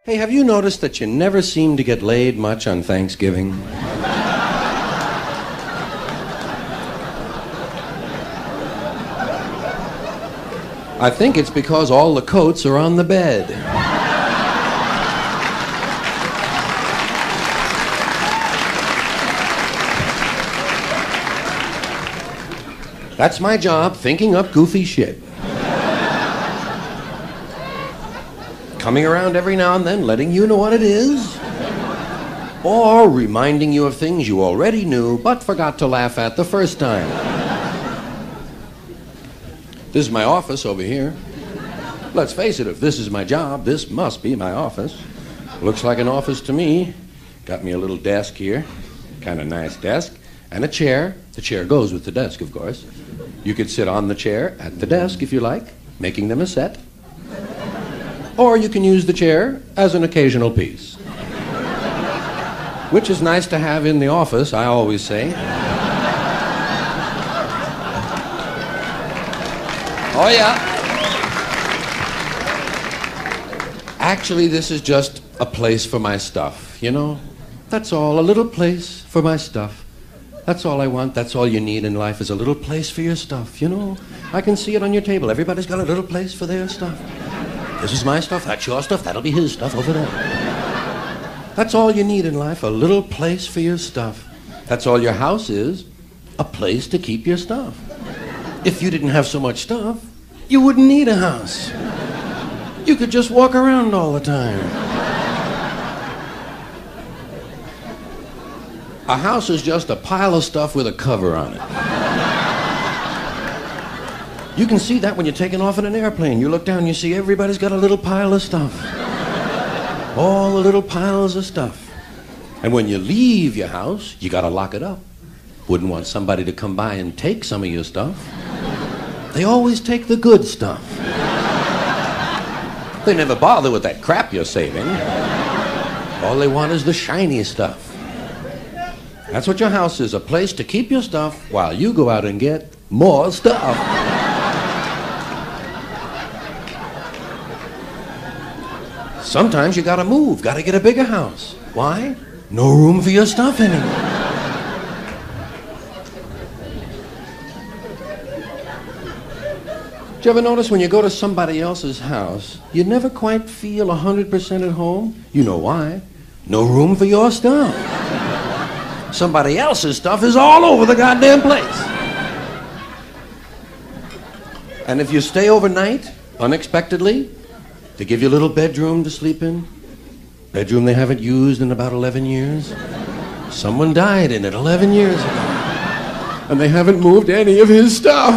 Hey, have you noticed that you never seem to get laid much on Thanksgiving? I think it's because all the coats are on the bed. That's my job, thinking up goofy shit. Coming around every now and then, letting you know what it is. Or reminding you of things you already knew, but forgot to laugh at the first time. This is my office over here. Let's face it, if this is my job, this must be my office. Looks like an office to me. Got me a little desk here, kind of nice desk, and a chair. The chair goes with the desk, of course. You could sit on the chair at the desk if you like, making them a set. Or you can use the chair as an occasional piece. Which is nice to have in the office, I always say. Oh, yeah. Actually, this is just a place for my stuff, you know? That's all, a little place for my stuff. That's all I want, that's all you need in life is a little place for your stuff, you know? I can see it on your table. Everybody's got a little place for their stuff. This is my stuff, that's your stuff, that'll be his stuff over there. That's all you need in life, a little place for your stuff. That's all your house is, a place to keep your stuff. If you didn't have so much stuff, you wouldn't need a house. You could just walk around all the time. A house is just a pile of stuff with a cover on it. You can see that when you're taking off in an airplane. You look down, you see everybody's got a little pile of stuff. All the little piles of stuff. And when you leave your house, you gotta lock it up. Wouldn't want somebody to come by and take some of your stuff. They always take the good stuff. They never bother with that crap you're saving. All they want is the shiny stuff. That's what your house is, a place to keep your stuff while you go out and get more stuff. Sometimes you gotta move, gotta get a bigger house. Why? No room for your stuff anymore. Did you ever notice when you go to somebody else's house, you never quite feel 100% at home? You know why? No room for your stuff. Somebody else's stuff is all over the goddamn place. And if you stay overnight, unexpectedly, they give you a little bedroom to sleep in. Bedroom they haven't used in about 11 years. Someone died in it 11 years ago. And they haven't moved any of his stuff.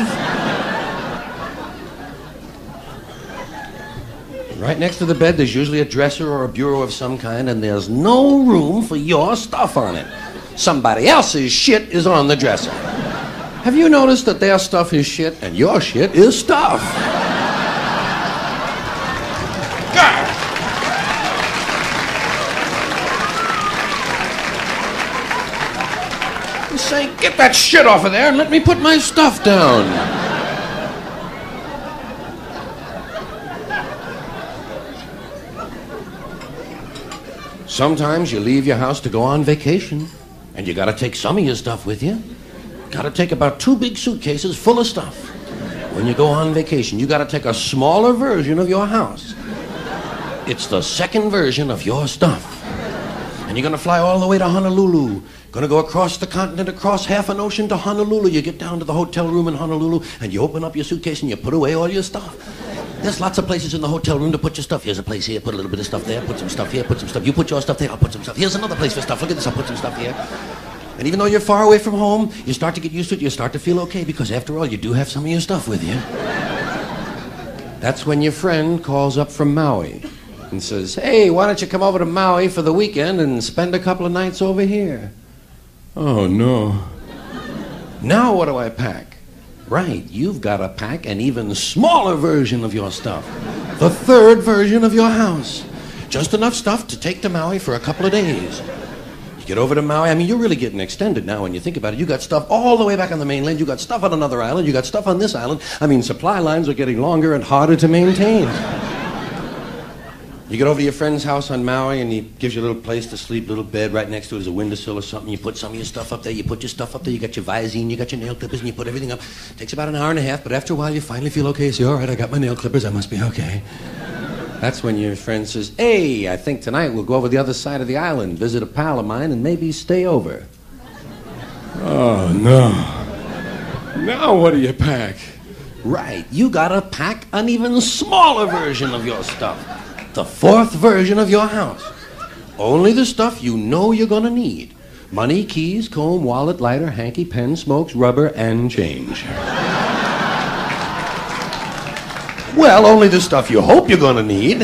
Right next to the bed, there's usually a dresser or a bureau of some kind, and there's no room for your stuff on it. Somebody else's shit is on the dresser. Have you noticed that their stuff is shit and your shit is stuff? I'm saying, get that shit off of there and let me put my stuff down. Sometimes you leave your house to go on vacation, and you gotta take some of your stuff with you. Gotta take about 2 big suitcases full of stuff. When you go on vacation, you gotta take a smaller version of your house. It's the second version of your stuff. And you're gonna fly all the way to Honolulu. Gonna go across the continent, across half an ocean to Honolulu. You get down to the hotel room in Honolulu, and you open up your suitcase and you put away all your stuff. There's lots of places in the hotel room to put your stuff. Here's a place here, put a little bit of stuff there, put some stuff here, put some stuff. You put your stuff there, I'll put some stuff. Here's another place for stuff. Look at this, I'll put some stuff here. And even though you're far away from home, you start to get used to it, you start to feel okay, because after all, you do have some of your stuff with you. That's when your friend calls up from Maui and says, hey, why don't you come over to Maui for the weekend and spend a couple of nights over here? Oh, no. Now what do I pack? Right, you've got to pack an even smaller version of your stuff. The third version of your house. Just enough stuff to take to Maui for a couple of days. You get over to Maui, I mean, you're really getting extended now when you think about it. You got stuff all the way back on the mainland. You got stuff on another island. You got stuff on this island. I mean, supply lines are getting longer and harder to maintain. You get over to your friend's house on Maui, and he gives you a little place to sleep, little bed. Right next to it is a windowsill or something. You put some of your stuff up there. You put your stuff up there. You got your Visine, you got your nail clippers, and you put everything up. Takes about an hour and a half, but after a while, you finally feel okay. You say, all right, I got my nail clippers. I must be okay. That's when your friend says, hey, I think tonight we'll go over the other side of the island, visit a pal of mine, and maybe stay over. Oh, no. Now what do you pack? Right, you gotta pack an even smaller version of your stuff. The fourth version of your house. Only the stuff you know you're gonna need. Money, keys, comb, wallet, lighter, hanky, pen, smokes, rubber, and change. Well, only the stuff you hope you're gonna need.